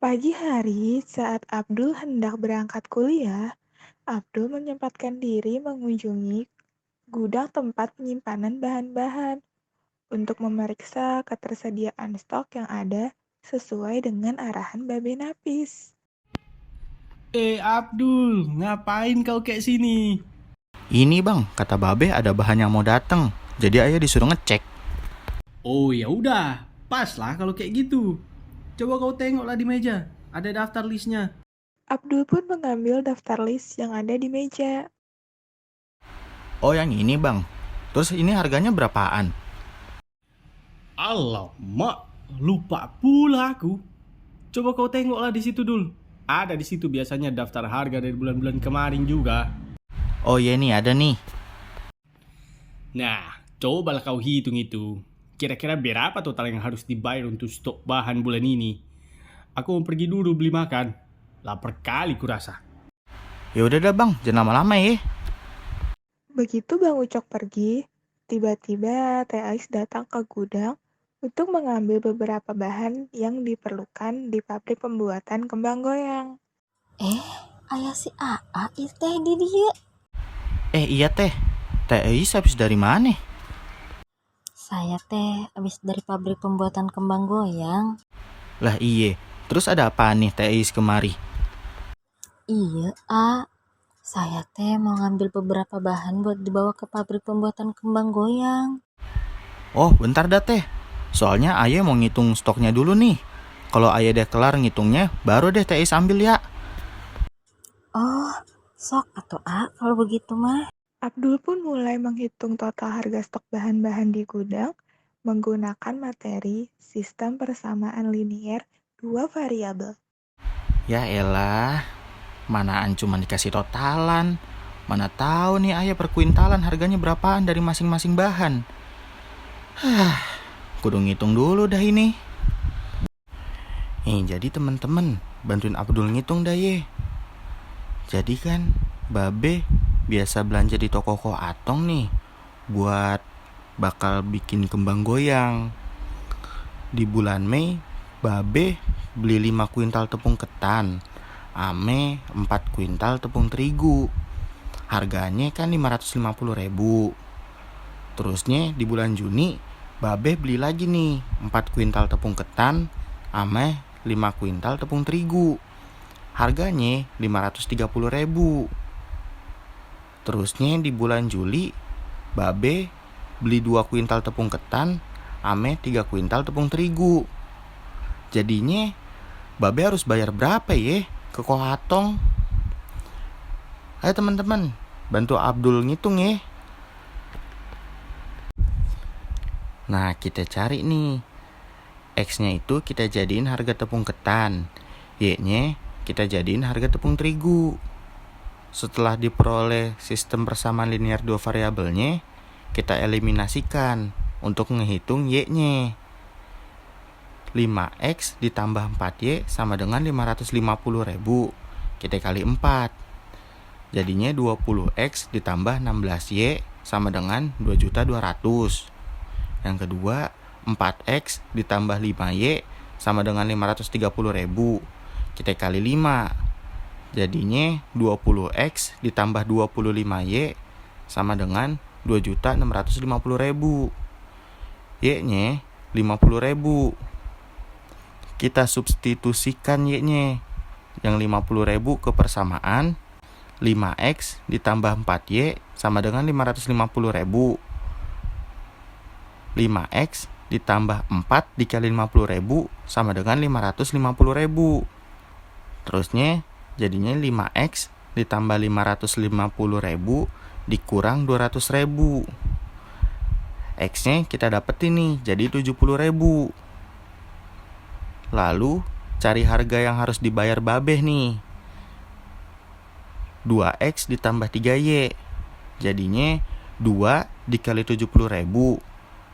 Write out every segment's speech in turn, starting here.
Pagi hari, saat Abdul hendak berangkat kuliah, Abdul menyempatkan diri mengunjungi gudang tempat penyimpanan bahan-bahan untuk memeriksa ketersediaan stok yang ada sesuai dengan arahan Babe Napis. Abdul, ngapain kau kayak sini? Ini bang, kata Babe ada bahan yang mau datang. Jadi ayah disuruh ngecek. Oh ya udah, pas lah kalau kayak gitu. Coba kau tengoklah di meja, ada daftar listnya. Abdul pun mengambil daftar list yang ada di meja. Oh yang ini bang. Terus ini harganya berapaan? Alamak, lupa pula aku. Coba kau tengoklah di situ dulu. Ada di situ biasanya daftar harga dari bulan-bulan kemarin juga. Oh iya nih ada nih. Nah, cobalah kau hitung itu. Kira-kira berapa total yang harus dibayar untuk stok bahan bulan ini? Aku mau pergi dulu beli makan. Lapar kali kurasa. Ya udah dah bang, jangan lama-lama ya. Begitu Bang Ucok pergi, tiba-tiba Teh Ais datang ke gudang untuk mengambil beberapa bahan yang diperlukan di pabrik pembuatan kembang goyang. Ayah si Aa teh di dia. Iya teh. Teh Ais habis dari mana? Saya teh abis dari pabrik pembuatan kembang goyang. Lah iye. Terus ada apaan nih Teh Ais kemari? Iya, saya teh mau ngambil beberapa bahan buat dibawa ke pabrik pembuatan kembang goyang. Oh bentar dah teh. Soalnya ayah mau ngitung stoknya dulu nih. Kalau ayah udah kelar ngitungnya, baru deh Teh Ais ambil ya. Oh, sok atau kalau begitu mah. Abdul pun mulai menghitung total harga stok bahan-bahan di gudang menggunakan materi sistem persamaan linier dua variabel. Ya elah, manaan cuma dikasih totalan. Mana tahu nih ayah per kuintalan harganya berapaan dari masing-masing bahan. Kudu ngitung dulu dah ini. Jadi temen-temen bantuin Abdul ngitung dah ye. Jadi kan Babe biasa belanja di toko Ko Atong nih buat bakal bikin kembang goyang. Di bulan Mei Babe beli 5 kuintal tepung ketan, ame 4 kuintal tepung terigu. Harganya kan 550.000. Terusnya di bulan Juni Babe beli lagi nih 4 kuintal tepung ketan, ame 5 kuintal tepung terigu. Harganya 530.000. Terusnya di bulan Juli Babe beli 2 kuintal tepung ketan, ame 3 kuintal tepung terigu. Jadinya Babe harus bayar berapa ya ke Ko Atong? Ayo teman-teman, bantu Abdul ngitung ya. Nah kita cari nih. X-nya itu kita jadiin harga tepung ketan, Y-nya kita jadiin harga tepung terigu. Setelah diperoleh sistem persamaan linear dua variabelnya, kita eliminasikan untuk menghitung Y-nya. 5X ditambah 4Y sama dengan 550.000. Kita kali 4. Jadinya 20X ditambah 16Y sama dengan 2.200.000. Yang kedua, 4X ditambah 5Y sama dengan 530.000. Kita kali 5. Jadinya 20X ditambah 25Y sama dengan 2.650.000. Y-nya 50.000. Kita substitusikan Y-nya yang 50.000 ke persamaan. 5X ditambah 4Y sama dengan 550.000. 5X ditambah 4 dikali 50.000 sama dengan 550.000. Terusnya jadinya 5X ditambah 550.000 dikurang 200.000. X-nya kita dapetin nih jadi 70.000. Lalu cari harga yang harus dibayar Babe nih. 2X ditambah 3Y. Jadinya 2 dikali 70.000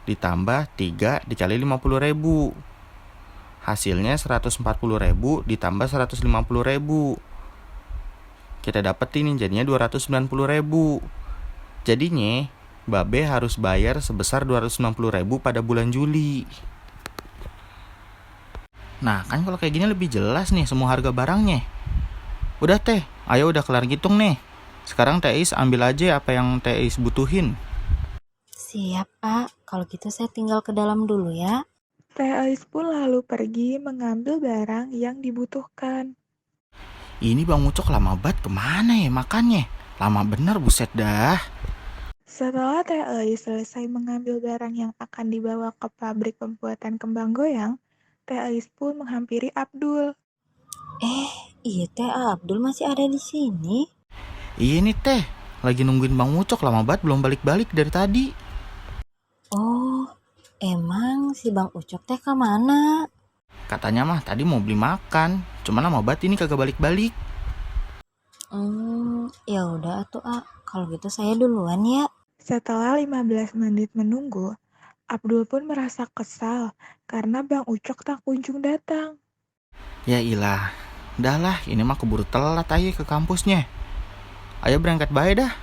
ditambah 3 dikali 50.000. Hasilnya 140.000 ditambah 150.000. Kita dapetin nih jadinya 290.000. Jadinya Babe harus bayar sebesar 290.000 pada bulan Juli. Nah, kan kalau kayak gini lebih jelas nih semua harga barangnya. Udah teh, ayo udah kelar ngitung nih. Sekarang Teh Is ambil aja apa yang Teh Is butuhin. Siap, A. Kalau gitu saya tinggal ke dalam dulu ya. Teh Ais pun lalu pergi mengambil barang yang dibutuhkan. Ini Bang Ucok lama banget kemana ya makannya? Lama bener buset dah. Setelah Teh Ais selesai mengambil barang yang akan dibawa ke pabrik pembuatan kembang goyang, Teh Ais pun menghampiri Abdul. Iya Teh Abdul masih ada di sini. Iya nih Teh, lagi nungguin Bang Ucok lama banget belum balik-balik dari tadi. Oh, emang si Bang Ucok teh kemana? Katanya mah tadi mau beli makan, cuma lama banget ini kagak balik-balik. Ya udah atuh A. Kalau gitu saya duluan ya. Setelah 15 menit menunggu, Abdul pun merasa kesal karena Bang Ucok tak kunjung datang. Ya ilah, dah lah ini mah keburu telat aja ke kampusnya. Ayo berangkat bae dah.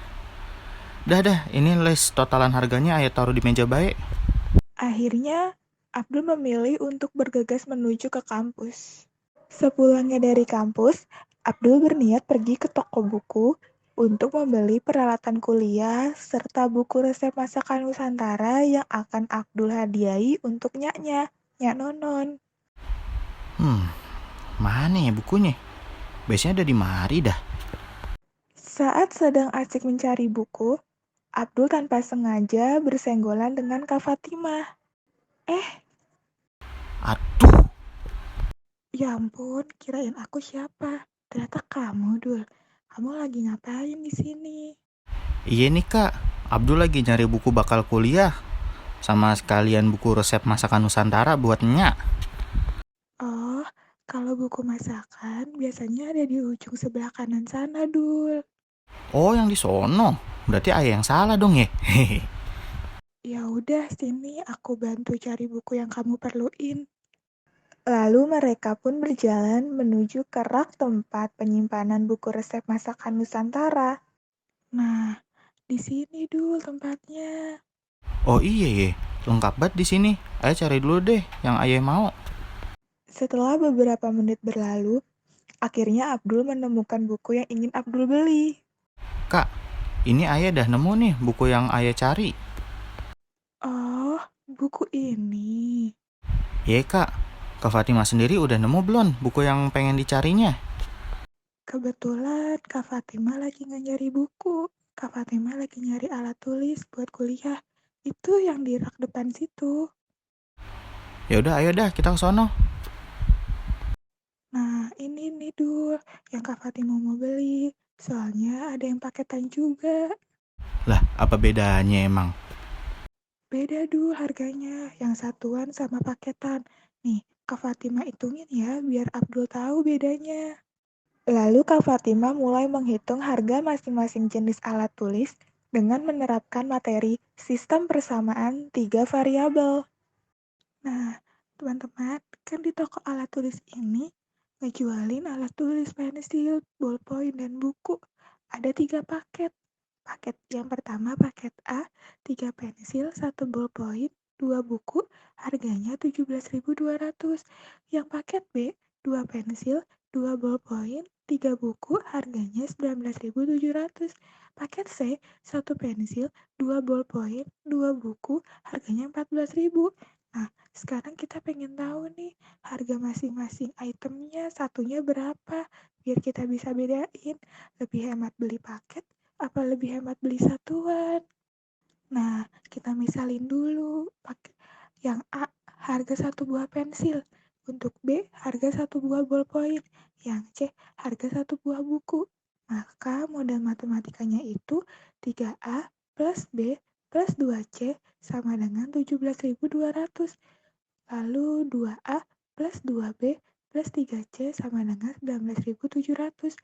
Dah, ini list totalan harganya ayo taruh di meja bae. Akhirnya, Abdul memilih untuk bergegas menuju ke kampus. Sepulangnya dari kampus, Abdul berniat pergi ke toko buku untuk membeli peralatan kuliah serta buku resep masakan Nusantara yang akan Abdul hadiahi untuk nyaknya, Nyak Nonon. Mana ya bukunya? Biasanya ada di mari dah. Saat sedang asik mencari buku, Abdul tanpa sengaja bersenggolan dengan Kak Fatimah. Aduh, Ya ampun, kirain aku siapa? Ternyata kamu, Dul. Kamu lagi ngapain di sini? iya nih Kak. Abdul lagi nyari buku bakal kuliah. Sama sekalian buku resep masakan Nusantara buat Nyak. Oh, kalau buku masakan biasanya ada di ujung sebelah kanan sana, Dul. Oh, yang di sono. Berarti ayah yang salah dong ya. Ya udah, sini aku bantu cari buku yang kamu perluin. Lalu mereka pun berjalan menuju ke rak tempat penyimpanan buku resep masakan Nusantara. Nah, di sini, Dul, tempatnya. Oh iya ya, lengkap banget di sini. Ayo cari dulu deh yang ayah mau. Setelah beberapa menit berlalu, akhirnya Abdul menemukan buku yang ingin Abdul beli. Kak, ini ayah dah nemu nih buku yang ayah cari. Oh, buku ini. Iya Kak, Kak Fatimah sendiri udah nemu belum buku yang pengen dicarinya? Kebetulan Kak Fatimah lagi nggak nyari buku. Kak Fatimah lagi nyari alat tulis buat kuliah. Itu yang di rak depan situ. Ya udah, ayo dah kita ke sono. Nah, ini nih Dul, yang Kak Fatimah mau beli. Soalnya ada yang paketan juga. Lah, apa bedanya emang? Beda Dul harganya, yang satuan sama paketan. Nih, Kak Fatimah hitungin ya, biar Abdul tahu bedanya. Lalu Kak Fatimah mulai menghitung harga masing-masing jenis alat tulis dengan menerapkan materi sistem persamaan 3 variabel. Nah, teman-teman, kan di toko alat tulis ini ngejualin alat tulis pensil, ballpoint, dan buku. Ada 3 paket. Paket yang pertama paket A, 3 pensil, 1 ballpoint, 2 buku, harganya 17.200. Yang paket B, 2 pensil, 2 ballpoint, 3 buku, harganya 19.700. Paket C, 1 pensil, 2 ballpoint, 2 buku, harganya 14.000. Nah, sekarang kita pengen tahu nih, harga masing-masing itemnya satunya berapa, biar kita bisa bedain, lebih hemat beli paket apa lebih hemat beli satuan. Nah, kita misalin dulu. Yang A, harga 1 buah pensil. Untuk B, harga 1 buah ballpoint. Yang C, harga 1 buah buku. Maka modal matematikanya itu 3A plus B plus 2C sama dengan 17.200. Lalu 2A plus 2B plus 3C sama dengan 19.700.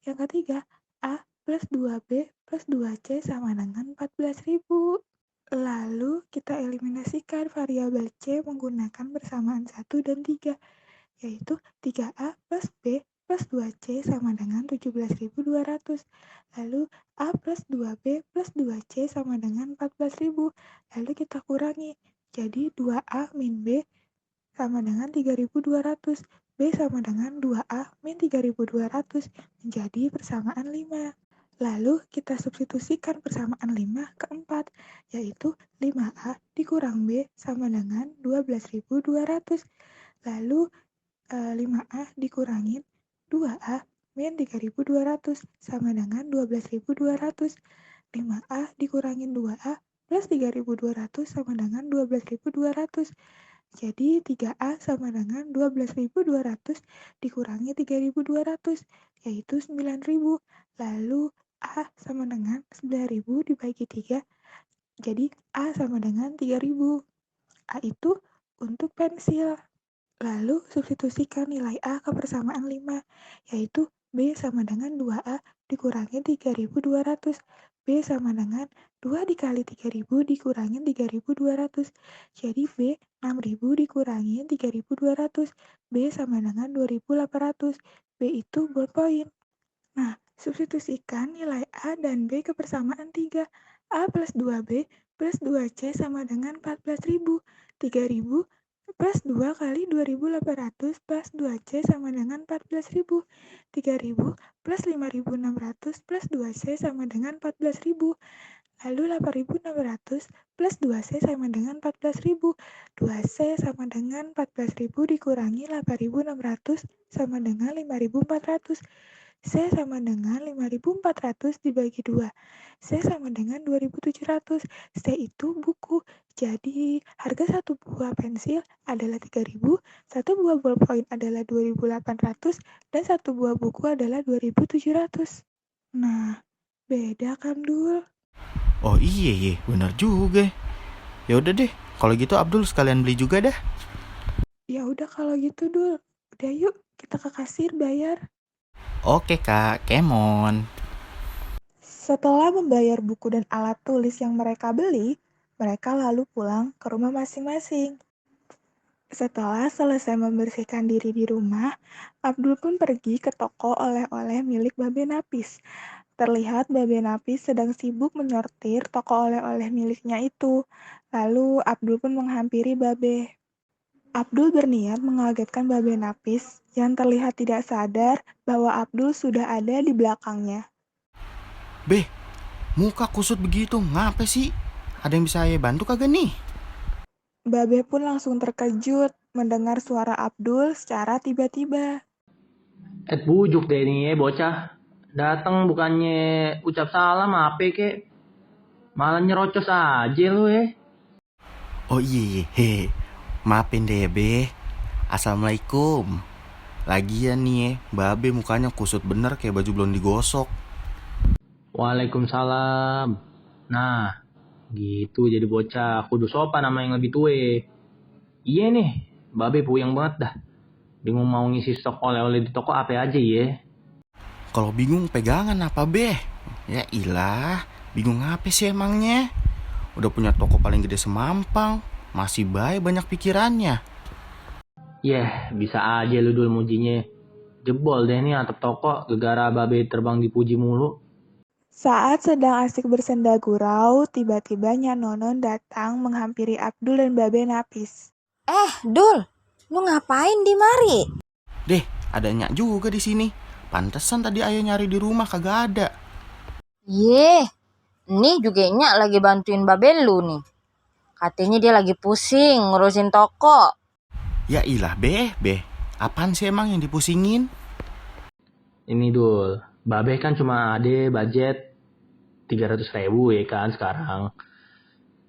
Yang ketiga, A plus 2B plus 2C sama dengan 14.000. Lalu kita eliminasikan variabel C menggunakan persamaan 1 dan 3, yaitu 3A plus B plus 2C sama dengan 17.200. Lalu A plus 2B plus 2C sama dengan 14.000. Lalu kita kurangi, jadi 2A min B sama dengan 3.200. B sama dengan 2A min 3.200 menjadi persamaan 5. Lalu kita substitusikan persamaan 5 ke 4, yaitu 5A dikurang B sama dengan 12.200. Lalu 5A dikurangin 2A min 3.200 sama dengan 12.200. 5A dikurangin 2A plus 3.200 sama dengan 12.200. Jadi 3A sama dengan 12.200 dikurangi 3.200, yaitu 9.000. Lalu A sama dengan 9.000 dibagi 3, jadi A sama dengan 3.000. A itu untuk pensil. Lalu substitusikan nilai A ke persamaan 5, yaitu B sama dengan 2A dikurangi 3.200. B sama dengan 2 dikali 3.000 dikurangin 3.200. Jadi B 6.000 dikurangin 3.200. B sama dengan 2.800. B itu ballpoint. Nah, substitusikan nilai A dan B ke persamaan 3. A plus 2B plus 2C sama dengan 14.000. 3.000 plus 2 kali 2.800 plus 2C sama dengan 14.000. 3.000 plus 5.600 plus 2C sama dengan 14.000. Lalu 8.600 plus 2C sama dengan 14.000. 2C sama dengan 14.000 dikurangi 8.600 sama dengan 5.400. C sama dengan 5.400 dibagi 2. C sama dengan 2.700. C itu buku. Jadi, harga satu buah pensil adalah 3.000, satu buah ballpoint adalah 2.800, dan satu buah buku adalah 2.700. Nah, beda kan, Dul? Oh iya, benar juga. Ya udah deh, kalau gitu Abdul sekalian beli juga dah. Ya udah kalau gitu, Dul. Udah yuk, kita ke kasir bayar. Oke Kak, Kemon. Setelah membayar buku dan alat tulis yang mereka beli, mereka lalu pulang ke rumah masing-masing. Setelah selesai membersihkan diri di rumah, Abdul pun pergi ke toko oleh-oleh milik Babe Napis. Terlihat Babe Napis sedang sibuk menyortir toko oleh-oleh miliknya itu. Lalu Abdul pun menghampiri Babe. Abdul berniat mengagetkan Babe Napis yang terlihat tidak sadar bahwa Abdul sudah ada di belakangnya. Beh, muka kusut begitu, ngapa sih? Ada yang bisa saya bantu kagak nih? Babe pun langsung terkejut mendengar suara Abdul secara tiba-tiba. Bujuk deh nih bocah. Datang bukannya ucap salam apa kek. Malah nyerocos aja lu . Oh iya, maafin deh ya Be. Assalamualaikum. Lagian nih Babe mukanya kusut bener kayak baju belum digosok. Waalaikumsalam. Nah, gitu jadi bocah. Kudu sopan nama yang lebih tua. Iya nih, Babe puyeng banget dah. Bingung mau ngisi stok oleh-oleh di toko apa aja ya. Kalau bingung pegangan apa Be? Ya ilah, bingung apa sih emangnya? Udah punya toko paling gede semampang, masih baik banyak pikirannya. Bisa aja lu dulu mujinya. Jebol deh nih atap toko gegara Babe terbang dipuji mulu. Saat sedang asik bersenda gurau, tiba-tiba Nyak Nonon datang menghampiri Abdul dan Babe Napis. Dul, lu ngapain di mari? Deh, ada Nyak juga di sini. Pantesan tadi ayah nyari di rumah kagak ada. Ini juga Nyak lagi bantuin Babel lu nih. Katanya dia lagi pusing ngurusin toko. Ya ilah Be, apaan sih emang yang dipusingin? Ini Dul, Babe kan cuma ada budget 300.000 ya kan sekarang.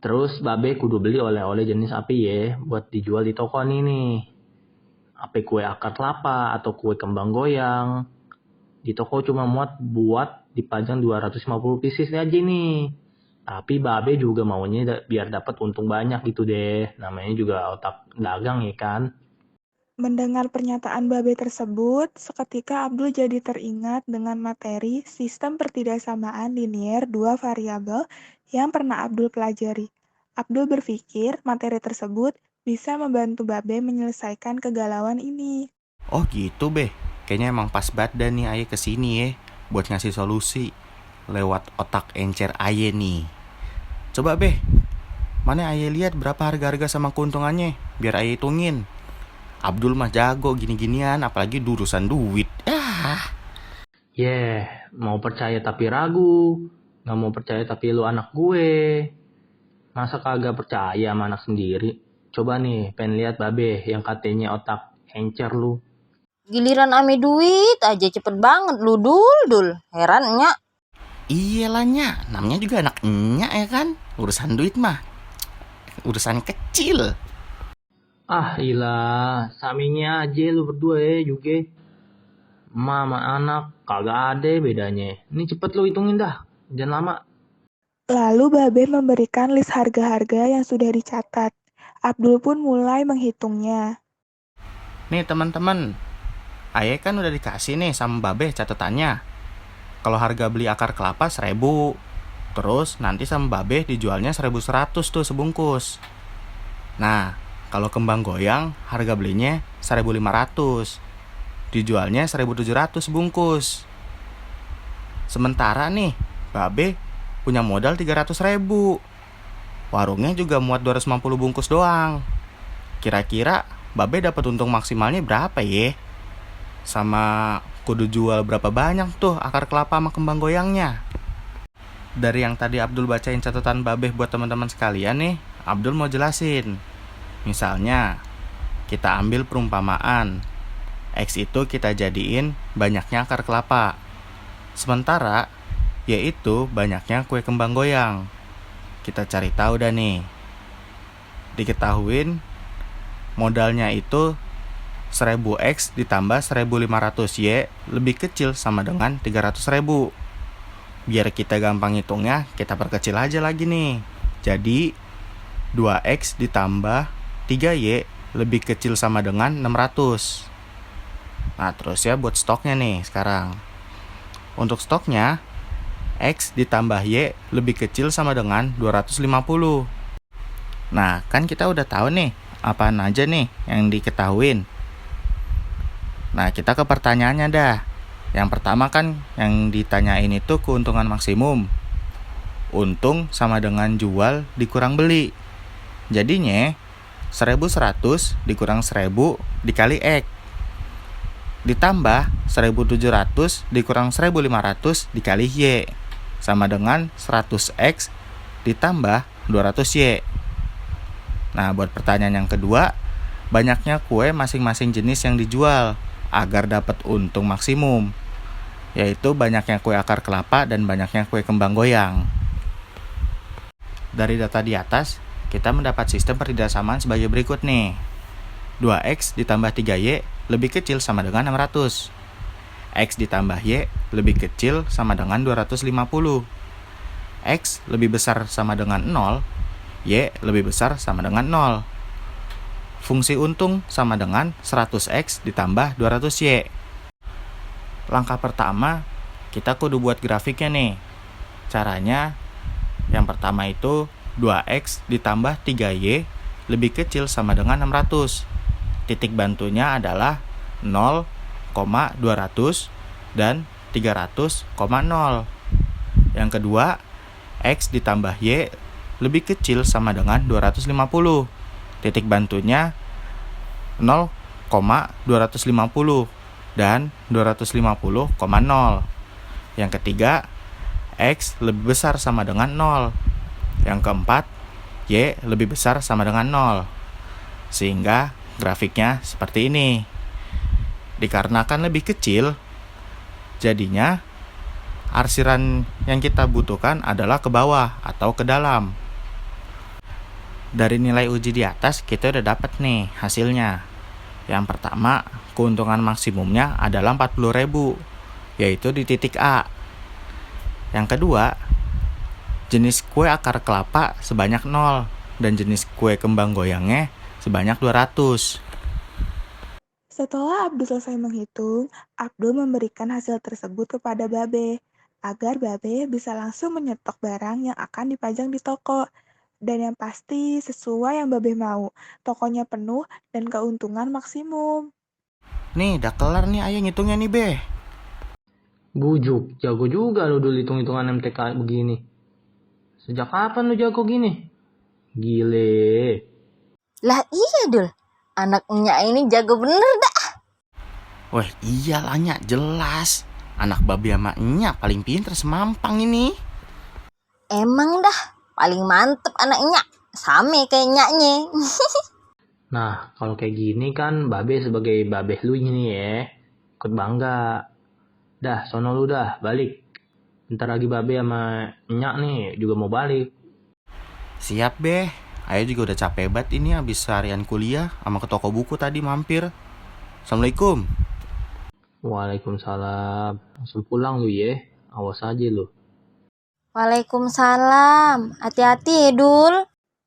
Terus Babe kudu beli oleh-oleh jenis apa ya buat dijual di toko nih. Apa kue akar kelapa atau kue kembang goyang. Di toko cuma muat buat dipajang 250 pieces aja nih. Tapi Babe juga maunya biar dapat untung banyak gitu deh. Namanya juga otak dagang ya kan. Mendengar pernyataan Babe tersebut, seketika Abdul jadi teringat dengan materi sistem pertidaksamaan linier dua variabel yang pernah Abdul pelajari. Abdul berpikir materi tersebut bisa membantu Babe menyelesaikan kegalauan ini. Oh gitu Be, kayaknya emang pas banget dah nih ayah kesini ya buat ngasih solusi lewat otak encer ayah nih. Coba Be, mana ayah lihat berapa harga-harga sama keuntungannya biar ayah hitungin. Abdul mah jago gini-ginian, apalagi di urusan duit. Mau percaya tapi ragu. Gak mau percaya tapi lu anak gue. Masa kagak percaya sama anak sendiri? Coba nih, pengen lihat babe yang katanya otak encer lu. Giliran ame duit aja cepet banget lu dul. Herannya. Iyalah Nya, namanya juga anak Nya ya kan. Urusan duit mah urusan kecil. Ilah, saminya aja lu berdua juga. Emak sama anak, kagak ada bedanya. Ini cepet lu hitungin dah, jangan lama. Lalu Babe memberikan list harga-harga yang sudah dicatat. Abdul pun mulai menghitungnya. Nih teman-teman, Aye kan udah dikasih nih sama Babe catatannya. Kalau harga beli akar kelapa 1.000, terus nanti sama Babe dijualnya 1.100 tuh sebungkus. Nah, kalau kembang goyang harga belinya 1.500, dijualnya 1.700 sebungkus. Sementara nih, Babe punya modal 300.000. Warungnya juga muat 250 bungkus doang. Kira-kira Babe dapat untung maksimalnya berapa ya? Sama kudu jual berapa banyak tuh akar kelapa sama kembang goyangnya? Dari yang tadi Abdul bacain catatan Babe buat teman-teman sekalian nih, Abdul mau jelasin. Misalnya, kita ambil perumpamaan. X itu kita jadiin banyaknya akar kelapa. Sementara, yaitu banyaknya kue kembang goyang. Kita cari tahu dah nih. Diketahuin modalnya itu 1000X ditambah 1.500Y lebih kecil sama dengan 300.000. Biar kita gampang hitungnya, kita perkecil aja lagi nih. Jadi 2X ditambah 3Y lebih kecil sama dengan 600. Nah terus ya buat stoknya nih sekarang. Untuk stoknya, X ditambah Y lebih kecil sama dengan 250. Nah kan kita udah tahu nih apaan aja nih yang diketahuin. Nah kita ke pertanyaannya dah. Yang pertama kan yang ditanyain itu keuntungan maksimum. Untung sama dengan jual dikurang beli. Jadinya 1.100 dikurang 1.000 dikali X ditambah 1.700 dikurang 1.500 dikali Y sama dengan 100X ditambah 200Y. Nah buat pertanyaan yang kedua, banyaknya kue masing-masing jenis yang dijual agar dapat untung maksimum, yaitu banyaknya kue akar kelapa dan banyaknya kue kembang goyang. Dari data di atas, kita mendapat sistem pertidasamaan sebagai berikut nih. 2X ditambah 3Y lebih kecil sama dengan 600. X ditambah Y lebih kecil sama dengan 250. X lebih besar sama dengan 0, Y lebih besar sama dengan 0. Fungsi untung sama dengan 100X ditambah 200Y. Langkah pertama, kita kudu buat grafiknya nih. Caranya, yang pertama itu 2X ditambah 3Y lebih kecil sama dengan 600. Titik bantunya adalah 0,200 dan 300,0. Yang kedua, X ditambah Y lebih kecil sama dengan 250. Titik bantunya 0,250 dan 250,0. Yang ketiga, X lebih besar sama dengan 0. Yang keempat, Y lebih besar sama dengan 0. Sehingga grafiknya seperti ini. Dikarenakan lebih kecil, jadinya arsiran yang kita butuhkan adalah ke bawah atau ke dalam. Dari nilai uji di atas kita udah dapat nih hasilnya. Yang pertama, keuntungan maksimumnya adalah 40.000, yaitu di titik A. Yang kedua, jenis kue akar kelapa sebanyak 0 dan jenis kue kembang goyangnya sebanyak 200. Setelah Abdul selesai menghitung, Abdul memberikan hasil tersebut kepada Babe, agar Babe bisa langsung menyetok barang yang akan dipajang di toko. Dan yang pasti sesuai yang Babe mau, tokonya penuh dan keuntungan maksimum. Nih, udah kelar nih ayo ngitungnya nih, Be. Bujuk, jago juga lu dulu hitung-hitungan MTK begini. Sejak kapan lu jago gini? Gile. Lah iya Dul, Anaknya ini jago bener dah. Wah iyalah Nyak, jelas. Anak babe sama Nyak paling pinter semampang ini. Emang dah, paling mantep anaknya. Sama kayak nyaknya. Nah, kalau kayak gini kan babe sebagai babe lu ini ya, ikut bangga. Dah, sono lu dah, balik. Ntar lagi babe sama nyak nih juga mau balik. Siap Beh, Ayo juga udah capek banget ini habis seharian kuliah sama ke toko buku tadi mampir. Assalamualaikum. Waalaikumsalam. Langsung pulang lu ya, awas aja lu. Waalaikumsalam. Hati-hati ya, Dul.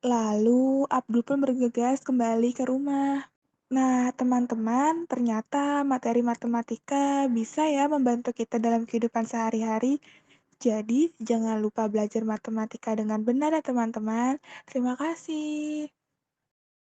Lalu Abdul pun bergegas kembali ke rumah. Nah, teman-teman, ternyata materi matematika bisa ya membantu kita dalam kehidupan sehari-hari. Jadi, jangan lupa belajar matematika dengan benar ya teman-teman. Terima kasih.